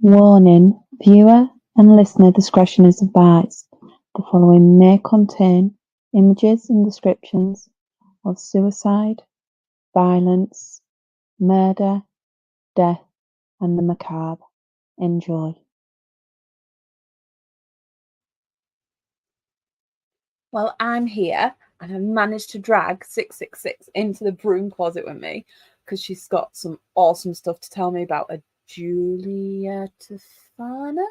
Warning: viewer and listener discretion is advised. The following may contain images and descriptions of suicide, violence, murder, death, and the macabre. Enjoy. Well, I'm here and I've managed to drag 666 into the broom closet with me because she's got some awesome stuff to tell me about a Giulia Tofana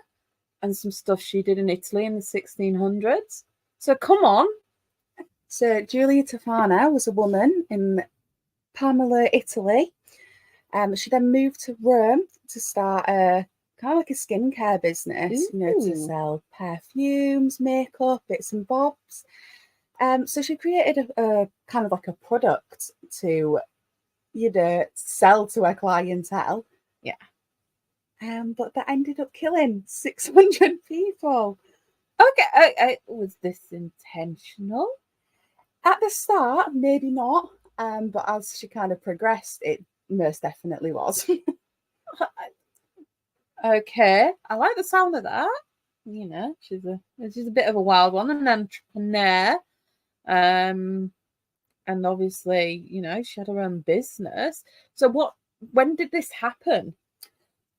and some stuff she did in Italy in the 1600s. So come on. So Giulia Tofana was a woman in Parma, Italy. She then moved to Rome to start a kind of like a skincare business, to sell perfumes, makeup, bits and bobs. So she created a kind of like a product to, sell to her clientele. Yeah. But that ended up killing 600 people. Okay, was this intentional? At the start, maybe not. But as she kind of progressed, it most definitely was. Okay, I like the sound of that. She's a bit of a wild one, an entrepreneur. And obviously, she had her own business. So when did this happen?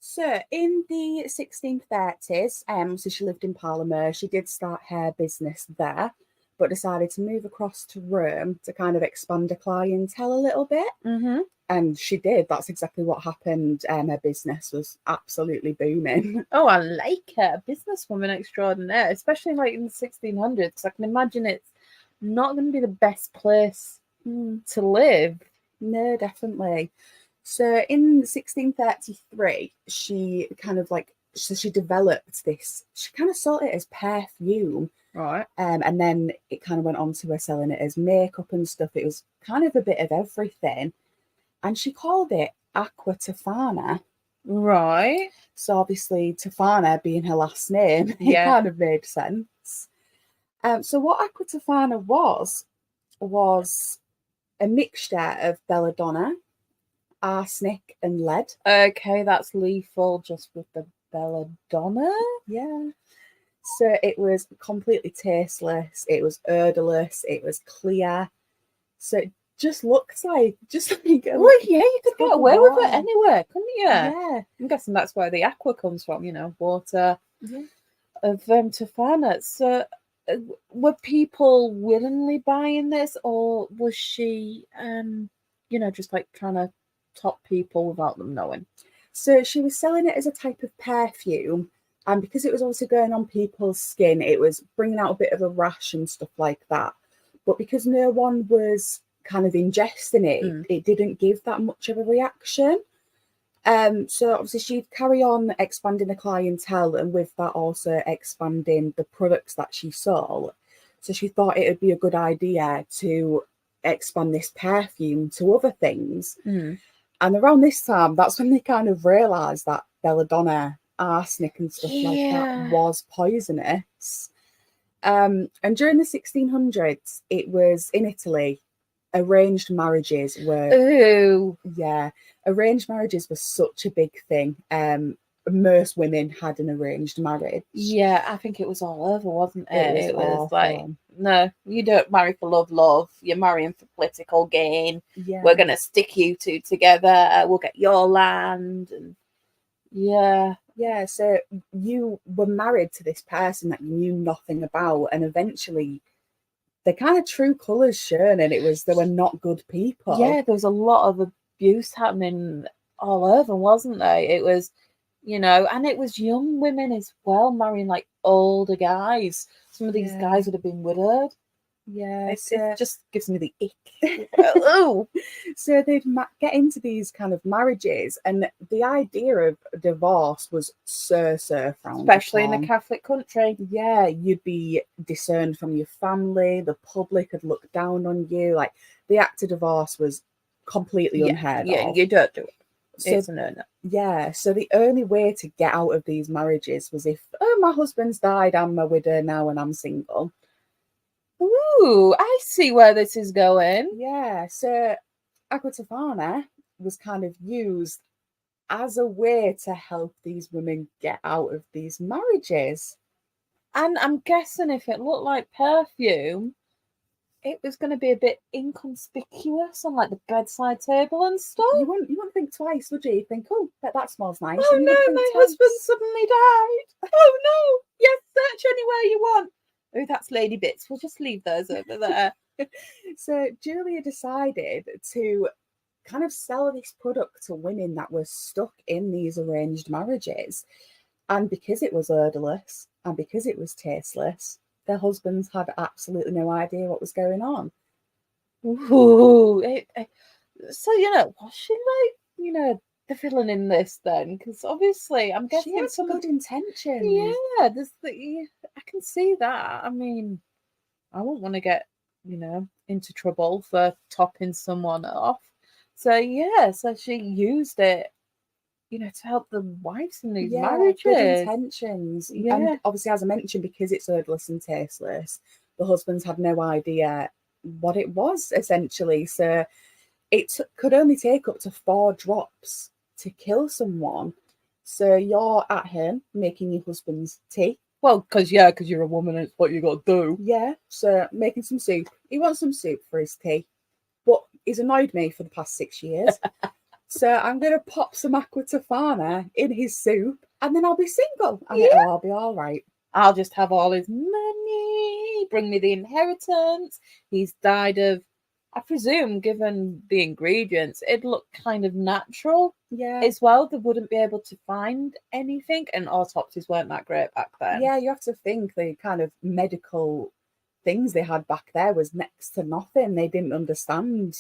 So in the 1630s, so she lived in Palermo. She did start her business there, but decided to move across to Rome to kind of expand her clientele a little bit. Mm-hmm. And she did. That's exactly what happened. Her business was absolutely booming. Oh, I like her. Businesswoman extraordinaire, especially like in the 1600s. I can imagine it's not going to be the best place to live. No, definitely. So in 1633, she developed this. She kind of sold it as perfume. Right. And then it kind of went on to her selling it as makeup and stuff. It was kind of a bit of everything. And she called it Aqua Tofana. Right. So obviously Tofana being her last name, it kind of made sense. So what Aqua Tofana was a mixture of belladonna, arsenic, and lead. Okay, that's lethal just with the belladonna. Yeah. So it was completely tasteless. It was odorless. It was clear. So it just looked like well, yeah, you could get away with it anywhere, couldn't you? Yeah. I'm guessing that's where the aqua comes from, water of Tofana. So were people willingly buying this, or was she just like trying to top people without them knowing? So she was selling it as a type of perfume, and because it was also going on people's skin, it was bringing out a bit of a rash and stuff like that. But because no one was kind of ingesting it, it didn't give that much of a reaction. So obviously she'd carry on expanding the clientele, and with that also expanding the products that she sold. So she thought it would be a good idea to expand this perfume to other things. And around this time, that's when they kind of realised that belladonna, arsenic and stuff like that was poisonous. And during the 1600s, it was in Italy, arranged marriages were... Ooh. Yeah, arranged marriages were such a big thing. Most women had an arranged marriage. Yeah, I think it was all over, wasn't it? It was like, no, you don't marry for love. You're marrying for political gain. Yeah. We're going to stick you two together. We'll get your land. And yeah, so you were married to this person that you knew nothing about, and eventually the kind of true colours shown, and they were not good people. Yeah, there was a lot of abuse happening all over, wasn't there? It was, and it was young women as well, marrying like older guys. Some of these guys would have been widowed. Yeah, it just gives me the ick. Oh, so they'd get into these kind of marriages, and the idea of divorce was so frowned especially upon. In a Catholic country. Yeah, you'd be disowned from your family. The public had looked down on you. Like, the act of divorce was completely unheard of. Yeah, you don't do it. So, it's a no-no. Yeah, so the only way to get out of these marriages was if, my husband's died, I'm a widow now, and I'm single. Ooh, I see where this is going. Yeah, so Aqua Tofana was kind of used as a way to help these women get out of these marriages. And I'm guessing if it looked like perfume, it was going to be a bit inconspicuous on like the bedside table and stuff. You wouldn't think twice, would you? You think, oh, that smells nice. Oh and you no, wouldn't my think twice. husband suddenly died. Oh no, yes, search anywhere you want. Oh, that's lady bits. We'll just leave those over there. So Julia decided to kind of sell this product to women that were stuck in these arranged marriages. And because it was odorless and because it was tasteless, their husbands had absolutely no idea what was going on. Ooh, so was she like the villain in this then? Because obviously, I'm guessing She had some good intentions. Yeah, I can see that. I mean, I wouldn't want to get into trouble for topping someone off. So yeah, so she used it, to help the wives in these marriages. Good intentions. Yeah. And obviously, as I mentioned, because it's odorless and tasteless, the husbands had no idea what it was, essentially. So it could only take up to 4 drops to kill someone. So you're at home making your husband's tea. Well, because you're a woman, it's what you got to do. Yeah, so making some soup. He wants some soup for his tea. But he's annoyed me for the past 6 years. So I'm going to pop some Aqua Tofana in his soup and then I'll be single. And I'll be all right. I'll just have all his money, bring me the inheritance. He's died of, I presume, given the ingredients, it'd look kind of natural as well. They wouldn't be able to find anything, and autopsies weren't that great back then. Yeah, you have to think the kind of medical things they had back there was next to nothing. They didn't understand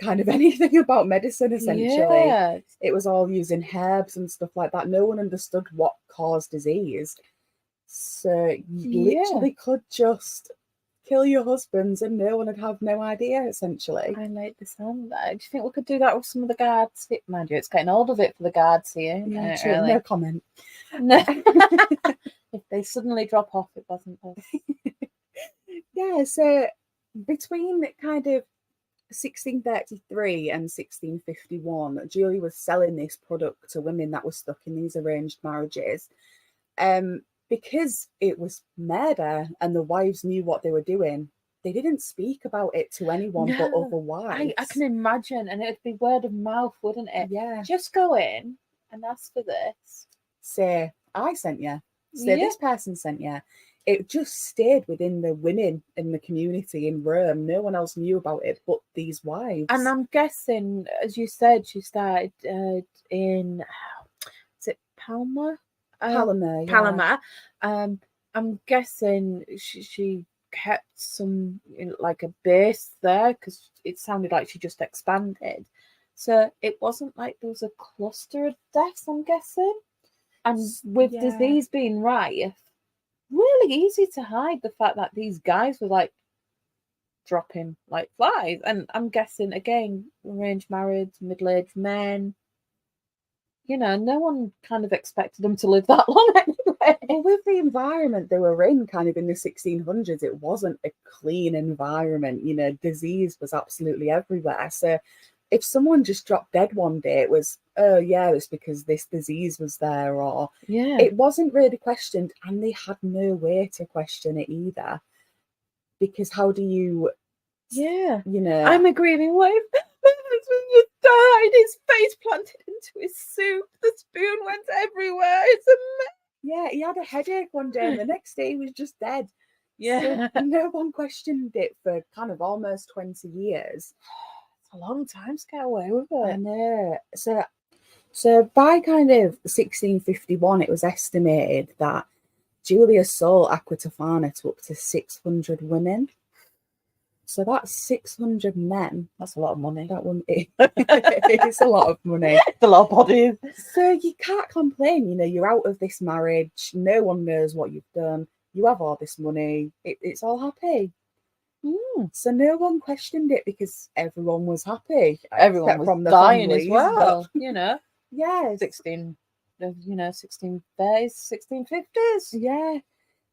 kind of anything about medicine, essentially. Yeah. It was all using herbs and stuff like that. No one understood what caused disease. So you literally could just kill your husbands and no one would have no idea, essentially. I like the sound of that. Do you think we could do that with some of the guards? Mind you, it's getting old of it for the guards here. Yeah, true. Really. No comment. No. If they suddenly drop off, it wasn't us. Yeah, so between kind of 1633 and 1651, Julie was selling this product to women that were stuck in these arranged marriages. Because it was murder and the wives knew what they were doing, they didn't speak about it to anyone but other wives. I can imagine, and it'd be word of mouth, wouldn't it? Yeah. Just go in and ask for this. Say, I sent you. Say, this person sent you. It just stayed within the women in the community in Rome. No one else knew about it but these wives. And I'm guessing, as you said, she started in, is it Palma? Palma, Palma. I'm guessing she kept some like a base there because it sounded like she just expanded. So it wasn't like there was a cluster of deaths, I'm guessing. And with disease being rife, really easy to hide the fact that these guys were like dropping like flies. And I'm guessing, again, arranged marriage, middle-aged men. No one kind of expected them to live that long anyway. Well, with the environment they were in, kind of in the 1600s, it wasn't a clean environment. Disease was absolutely everywhere. So if someone just dropped dead one day, it was, oh yeah, it's because this disease was there, or it wasn't really questioned, and they had no way to question it either. Because how do you, I'm a grieving wife. My husband just died. His face planted into his soup. The spoon went everywhere. It's a mess. Yeah, he had a headache one day and the next day he was just dead. Yeah. So no one questioned it for kind of almost 20 years. It's a long time to get away with it. I know. So by kind of 1651, it was estimated that Julia sold Aqua Tofana to up to 600 women. So that's 600 men. That's a lot of money. That one, it's a lot of money. It's a lot of bodies. So you can't complain. You're out of this marriage. No one knows what you've done. You have all this money. It's all happy. So no one questioned it because everyone was happy. Everyone was from the dying families, as well. Yeah. 1630s, 1650s. Yeah.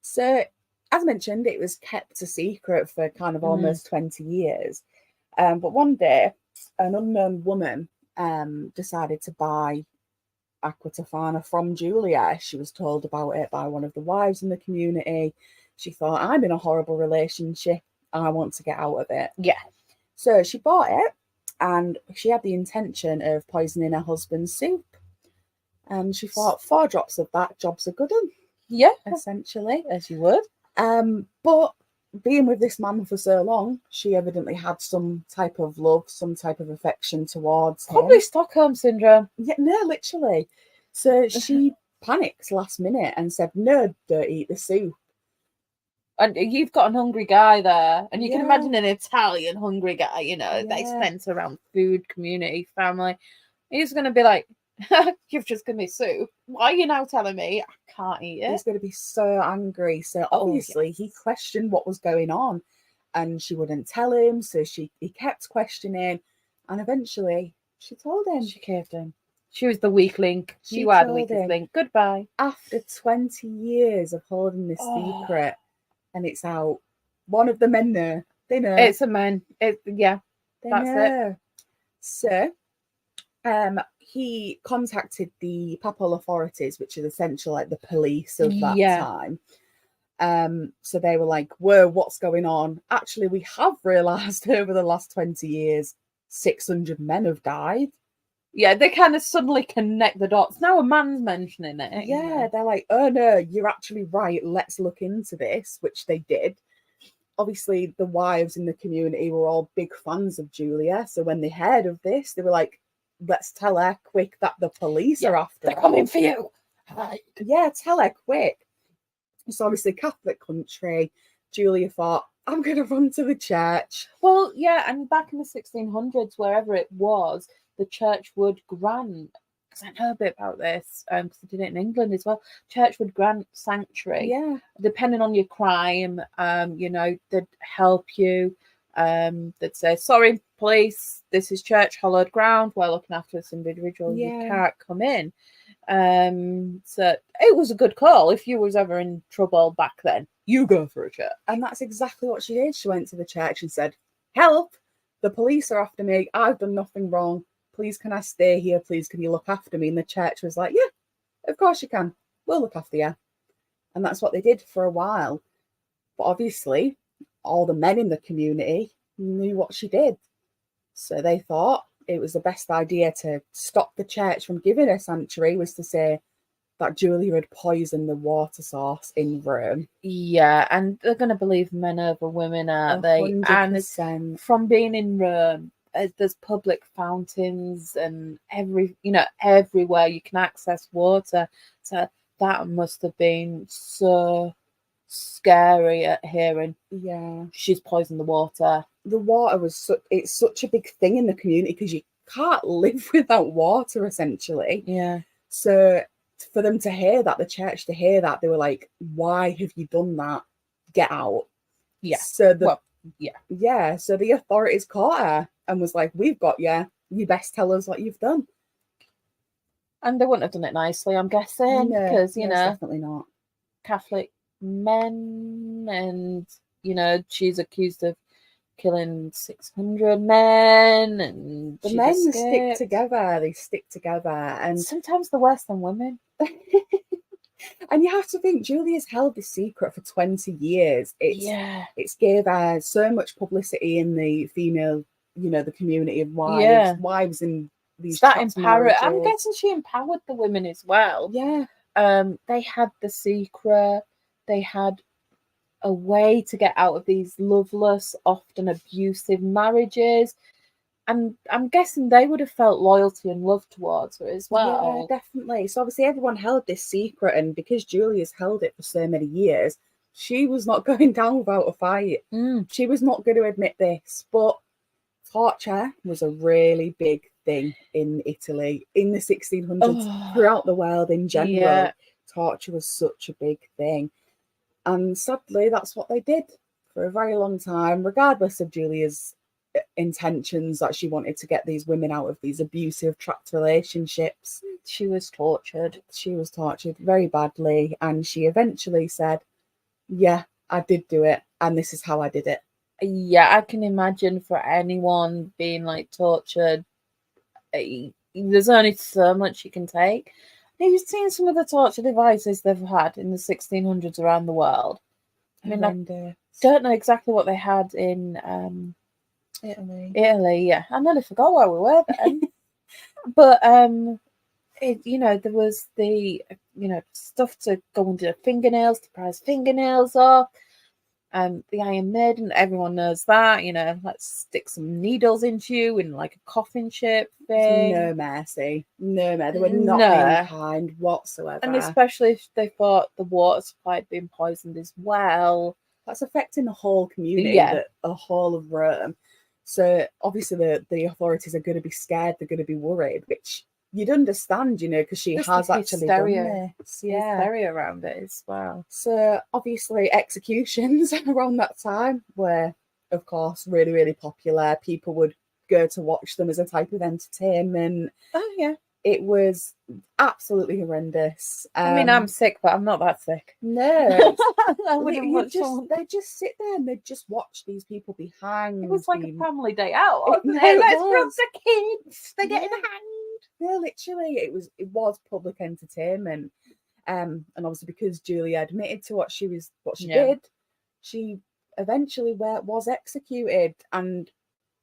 So, as mentioned, it was kept a secret for kind of almost 20 years. But one day, an unknown woman decided to buy Aqua Tofana from Julia. She was told about it by one of the wives in the community. She thought, I'm in a horrible relationship. I want to get out of it. Yeah. So she bought it, and she had the intention of poisoning her husband's soup. And she thought, 4 drops of that, job's a good one. Yeah. Essentially. As you would. But being with this man for so long, she evidently had some type of love, some type of affection towards him. Probably Stockholm syndrome. Yeah, no, literally. So she panicked last minute and said, no, don't eat the soup. And you've got an hungry guy there. And you can Yeah. imagine an Italian hungry guy, you know, they Yeah. centre around food, community, family. He's going to be like, you've just given me soup. Why are you now telling me I can't eat it? He's going to be so angry. So obviously he questioned what was going on, and she wouldn't tell him. So he kept questioning, and eventually she told him. She caved in. She was the weak link. She You are the told weakest him. link. Goodbye. After 20 years of holding this secret, and it's out, one of the men know. They know. It's a man. They that's know. it. So he contacted the papal authorities, which is essentially like the police of that time. So they were like, whoa, what's going on? Actually, we have realised over the last 20 years, 600 men have died. Yeah, they kind of suddenly connect the dots. Now a man's mentioning it. Yeah, you know. they're like, oh no, you're actually right. Let's look into this, which they did. Obviously, the wives in the community were all big fans of Julia. So when they heard of this, they were like, let's tell her quick that the police are after They're her. coming for you. Yeah, tell her quick. It's obviously Catholic country. Julia thought, I'm going to run to the church. Well, yeah, and back in the 1600s, wherever it was, the church would grant, because I know a bit about this, because I did it in England as well, church would grant sanctuary. Yeah. Depending on your crime, you know, they'd help you. They'd say, sorry, police, this is church hallowed ground. We're looking after this individual. Yeah. You can't come in. So it was a good call. If you was ever in trouble back then, you go for a church. And that's exactly what she did. She went to the church and said, help, the police are after me. I've done nothing wrong. Please, can I stay here? Please, can you look after me? And the church was like, yeah, of course you can. We'll look after you. And that's what they did for a while. But obviously, all the men in the community knew what she did. So they thought it was the best idea to stop the church from giving her sanctuary was to say that Julia had poisoned the water source in Rome. Yeah, and they're going to believe men over women, aren't they? 100%. And from being in Rome, there's public fountains and everywhere you can access water. So that must have been so scary at hearing. Yeah, she's poisoned the water. The water was it's such a big thing in the community because you can't live without water essentially. Yeah. So for them to hear that, the church to hear that, they were like, "Why have you done that? Get out!" Yeah. So So the authorities caught her and was like, "We've got you. You best tell us what you've done." And they wouldn't have done it nicely, I'm guessing, because definitely not Catholic men, and she's accused of killing 600 men, and the men stick together. They stick together, and sometimes they're worse than women. And you have to think, Julia's held this secret for 20 years. It's gave her so much publicity in the female, the community of wives in these. That empowered. I'm guessing she empowered the women as well. Yeah. They had the secret. They had a way to get out of these loveless, often abusive marriages. And I'm guessing they would have felt loyalty and love towards her as well. Yeah, definitely. So obviously everyone held this secret, and because Julia's held it for so many years, she was not going down without a fight. She was not going to admit this, but torture was a really big thing in Italy in the 1600s, throughout the world in general. Yeah. Torture was such a big thing. And sadly, that's what they did for a very long time, regardless of Julia's intentions that she wanted to get these women out of these abusive trapped relationships. She was tortured. She was tortured very badly, and she eventually said, yeah, I did do it, and this is how I did it. Yeah, I can imagine for anyone being like tortured there's only so much you can take. Have you seen some of the torture devices they've had in the 1600s around the world? I mean, I don't know exactly what they had in Italy. Yeah, I nearly forgot where we were then. But there was the stuff to go under the fingernails to prise fingernails off. The Iron Maiden, everyone knows that. Let's stick some needles into you in like a coffin shape thing. No mercy. No mercy. They were not being kind whatsoever. And especially if they thought the water supply had been poisoned as well. That's affecting the whole community, the whole of Rome. So obviously the authorities are going to be scared, they're going to be worried, which you'd understand, because she has actually done this. Yeah. Hysteria around it as well. So obviously executions around that time were, of course, really, really popular. People would go to watch them as a type of entertainment. Oh, yeah. It was absolutely horrendous. I mean, I'm sick, but I'm not that sick. No. They'd just sit there and they'd just watch these people be hanged. It was like a family day out. Let's rub the kids. They're getting hanged. No, literally, it was public entertainment. And obviously because Julia admitted to what she did, she eventually was executed. And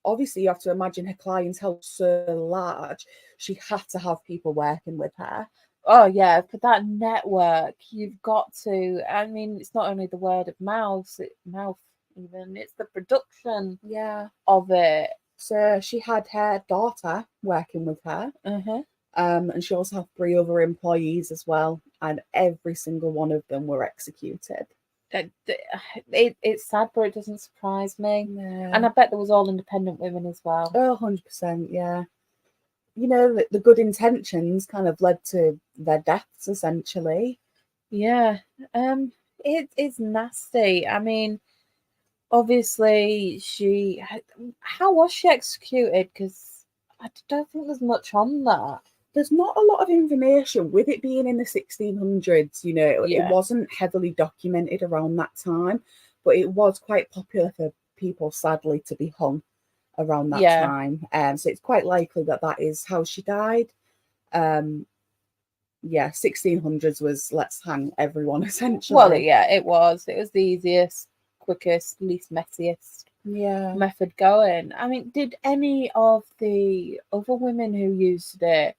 obviously you have to imagine her clientele was so large, she had to have people working with her. Oh yeah, for that network, you've got to. I mean, it's not only the word of mouth, it's the production of it. So she had her daughter working with her, and she also had 3 other employees as well, and every single one of them were executed. It's sad, but it doesn't surprise me. No. And I bet there was all independent women as well. Oh, 100%, yeah. The good intentions kind of led to their deaths, essentially. Yeah. It's nasty. I mean, obviously, how was she executed? Because I don't think there's much on that. There's not a lot of information with it being in the 1600s. It wasn't heavily documented around that time, but it was quite popular for people, sadly, to be hung around that time. So it's quite likely that is how she died. 1600s was let's hang everyone, essentially. Well, it was the easiest, quickest, least messiest method going. I mean, did any of the other women who used it,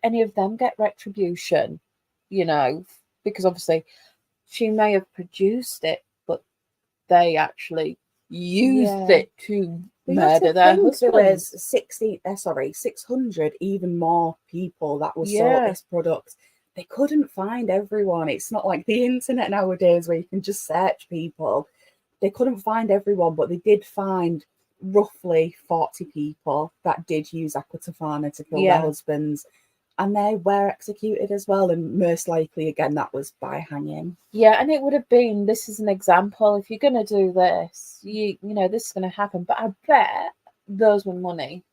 any of them get retribution? Because obviously she may have produced it, but they actually used it to murder their husbands. There was 600 even more people that were sold this product. They couldn't find everyone. It's not like the internet nowadays where you can just search people. They couldn't find everyone, but they did find roughly 40 people that did use Aqua Tofana to kill their husbands. And they were executed as well. And most likely, again, that was by hanging. Yeah, and it would have been, this is an example. If you're going to do this, you know, this is going to happen. But I bet those with money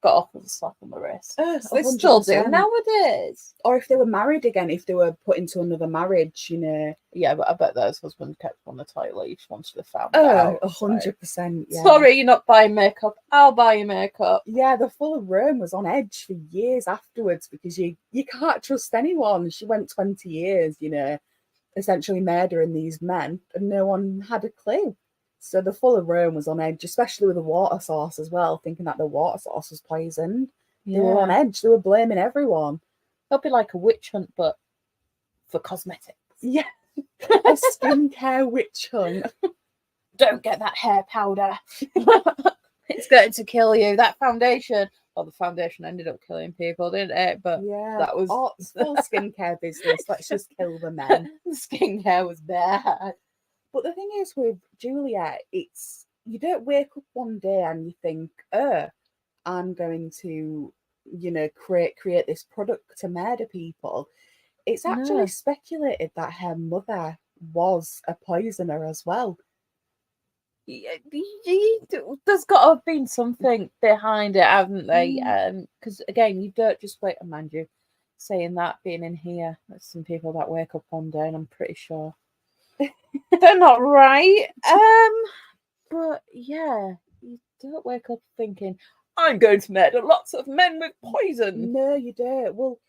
got off with a slap on the wrist. They still do nowadays. Or if they were married again, if they were put into another marriage, Yeah, but I bet those husbands kept on the tight leash once they found out. 100%. Yeah. Sorry, you're not buying makeup. I'll buy you makeup. Yeah, the full of Rome was on edge for years afterwards because you can't trust anyone. She went 20 years, essentially murdering these men, and no one had a clue. So the full of Rome was on edge, especially with the water source as well, thinking that the water source was poisoned. Yeah. They were on edge. They were blaming everyone. It'll be like a witch hunt, but for cosmetics. Yeah. A skincare witch hunt. Don't get that hair powder. It's going to kill you. That foundation. Well, the foundation ended up killing people, didn't it? But that was full skincare business. Let's just kill the men. The skincare was bad. But the thing is with Julia, it's you don't wake up one day and you think, I'm going to, create this product to murder people. It's actually speculated that her mother was a poisoner as well. There's got to have been something behind it, haven't they? Because again, you don't just wait. And mind you, saying that, being in here, there's some people that wake up one day, and I'm pretty sure they're not right. But yeah, you don't wake up thinking, I'm going to murder lots of men with poison. No, you don't. Well,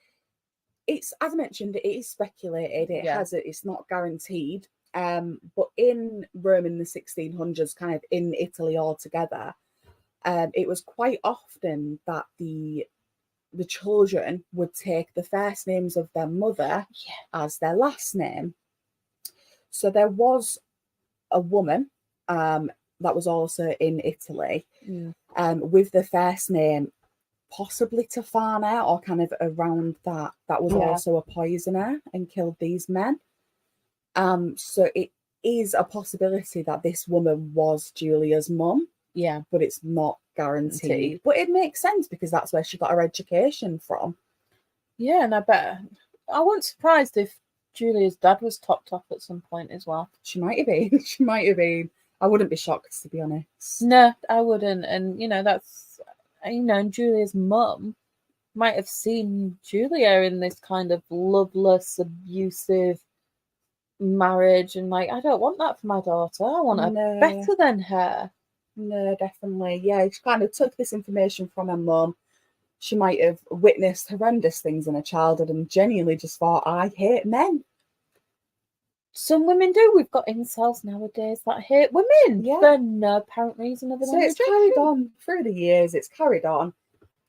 it's, as I mentioned, it is speculated. It's not guaranteed. But in Rome in the 1600s, kind of in Italy altogether, it was quite often that the children would take the first names of their mother as their last name. So there was a woman that was also in Italy with the first name possibly Tofana, or kind of around that was also a poisoner and killed these men. So it is a possibility that this woman was Julia's mum. Yeah. But it's not guaranteed. But it makes sense because that's where she got her education from. Yeah, and I bet I wasn't surprised if Julia's dad was topped off at some point as well. She might have been. She might have been. I wouldn't be shocked, to be honest. No, I wouldn't. And, you know, that's, you know, and Julia's mum might have seen Julia in this kind of loveless, abusive marriage and like, I don't want that for my daughter. I want her better than her. No, definitely. Yeah, she kind of took this information from her mum. She might have witnessed horrendous things in her childhood and genuinely just thought, I hate men. Some women do. We've got incels nowadays that hate women for no apparent reason other than it's carried on through the years. It's carried on.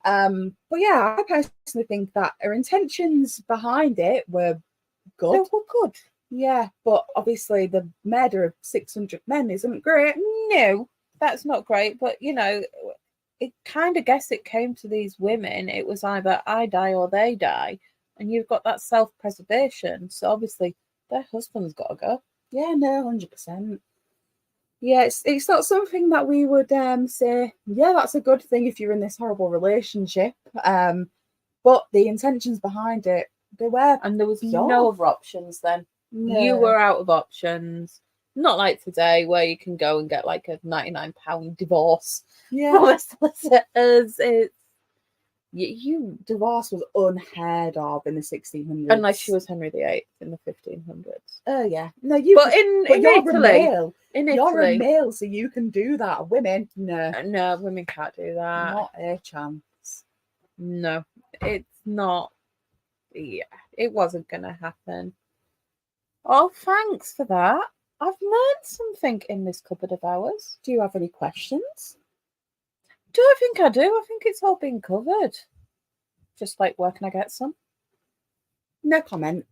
But yeah, I personally think that her intentions behind it were good. They were good. Yeah, but obviously the murder of 600 men isn't great. No, that's not great. But, you know, it kind of guess it came to these women. It was either I die or they die. And you've got that self-preservation. So obviously their husband's got to go. Yeah, no, 100%. Yeah, it's not something that we would say, yeah, that's a good thing if you're in this horrible relationship. But the intentions behind it, they were... And there was no other options then. No. You were out of options. Not like today where you can go and get like a £99 divorce from the solicitors. It's... Divorce was unheard of in the 1600s. Unless she was Henry VIII in the 1500s. Oh, yeah. No, but in Italy... You're a male, so you can do that. Women, no. No, women can't do that. Not a chance. No, it's not. Yeah, it wasn't going to happen. Oh, thanks for that. I've learned something in this cupboard of ours. Do you have any questions? Do I think I do? I think it's all been covered. Just like, where can I get some? No comment.